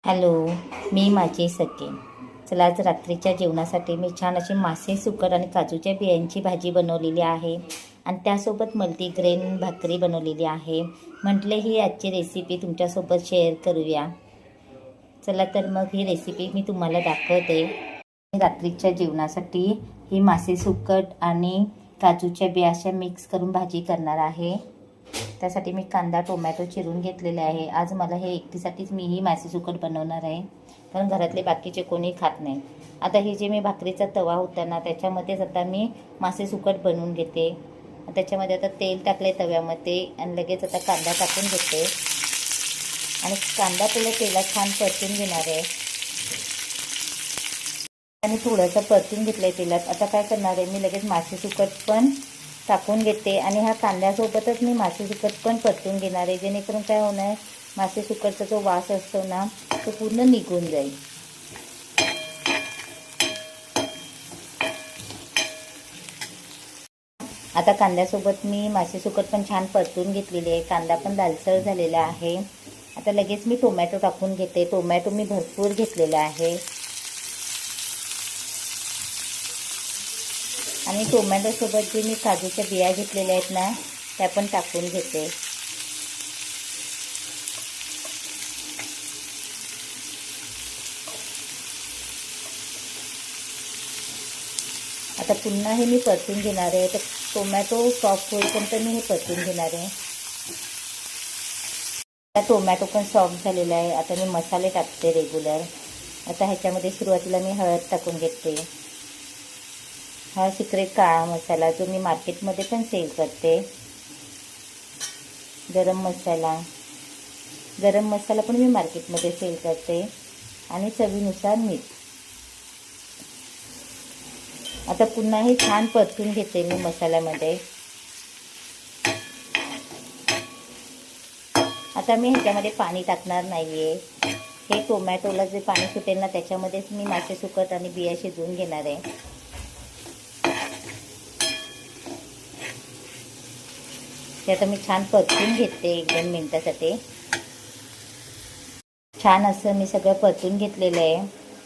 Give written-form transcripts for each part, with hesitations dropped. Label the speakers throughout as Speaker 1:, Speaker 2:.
Speaker 1: Hello, मी माझी सखी. चला, आज रात्रीच्या जेवणासाठी मी छान अशी मासे सुकट आणि काजूच्या बियांची भाजी बनवलेली आहे आणि त्यासोबत मल्टीग्रेन भाकरी बनवलेली आहे. म्हटले ही आजची रेसिपी तुमच्यासोबत शेअर करूया. चला तर मग ही रेसिपी मी तुम्हाला दाखवते. रात्रीच्या जेवणासाठी ही मासे सुकट आणि काजूच्या बिया अशा मिक्स करून भाजी करणार आहे. त्यासाठी मी कांदा टोमॅटो चिरून घेतलेले आहे. आज मला हे एकटीसाठीच मी ही मासे सुकट बनवणार आहे, कारण घरातले बाकीचे कोणी खात नाही. आता हे जे मी भाकरीचा तवा होता ना, त्याच्यामध्येच आता मी मासे सुकट बनवून घेते. त्याच्यामध्ये आता तेल टाकले तव्यामध्ये आणि लगेच आता कांदा टाकून घेते आणि कांदा पहिला तेलात छान परतून घेणार आहे आणि थोडंसं परतून घेतलं आहे तेलात. आता काय करणार आहे, मी लगेच मासे सुकट पण टाकून घेते आणि ह्या कांद्यासोबतच मी मासे सुकट पण परतून घेणार आहे, जेणेकरून काय होणार, मासे सुकटचा जो वास असतो ना तो पूर्ण निघून जाईल. आता कांद्यासोबत मी मासे सुकट पण छान परतून घेतलेले आहे. कांदा पण लालसर झालेला आहे. आता लगेच मी टोमॅटो टाकून घेते. टोमॅटो मी भरपूर घेतलेला आहे आणि टोमॅटोसोबत जे मी काजूच्या बिया घेतलेल्या आहेत ना, त्या पण टाकून घेते. आता पुन्हा हे मी परतून घेणार आहे. तर टोमॅटो सॉफ्ट होईपर्यंत मी हे परतून घेणार आहे. आता टोमॅटो पण सॉफ्ट झालेला आहे. आता मी मसाले टाकते रेग्युलर. आता ह्याच्यामध्ये सुरुवातीला मी हळद टाकून घेते. हा सिक्रेट काळा मसाला जो मी मार्केटमध्ये पण सेल करते. गरम मसाला पण मी मार्केटमध्ये सेल करते आणि चवीनुसार मीठ. आता पुन्हा हे छान परतून घेते मी मसाल्यामध्ये. आता मी ह्याच्यामध्ये पाणी टाकणार नाही आहे. हे टोमॅटोला जे पाणी सुटेल ना, त्याच्यामध्येच मी मासे सुकट आणि बिया शिजवून घेणार आहे. ते आता मी छान परतून घेते 1-2 मिनिटासाठी. छान असं मी सगळं परतून घेतलेलं आहे.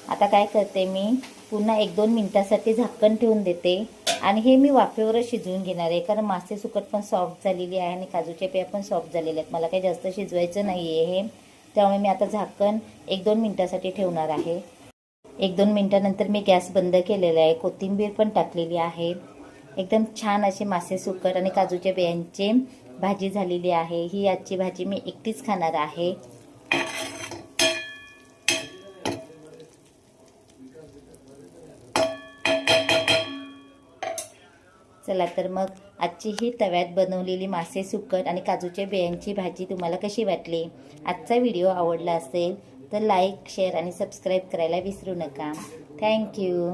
Speaker 1: आता काय करते, मी पुन्हा 1-2 मिनिटासाठी झाकण ठेवून देते आणि हे मी वाफेवरच शिजवून घेणार आहे, कारण मासे सुकट पण सॉफ्ट झालेली आहे आणि काजूच्या बिया पण सॉफ्ट झालेल्या आहेत. मला काही जास्त शिजवायचं नाही आहे हे, त्यामुळे मी आता झाकण 1-2 मिनिटासाठी ठेवणार आहे. 1-2 मिनिटानंतर मी गॅस बंद केलेला आहे. कोथिंबीर पण टाकलेली आहे. एकदम छान असे मासे सुकट आणि काजूच्या बियांची भाजी झालेली आहे. ही आजची भाजी मी एकटीच खाणार आहे. चला तर मग आजची ही तव्यात बनवलेली मासे सुकट आणि काजूच्या बियांची भाजी तुम्हाला कशी वाटली? आजचा व्हिडिओ आवडला असेल तर लाईक, शेअर आणि सबस्क्राईब करायला विसरू नका. थँक्यू.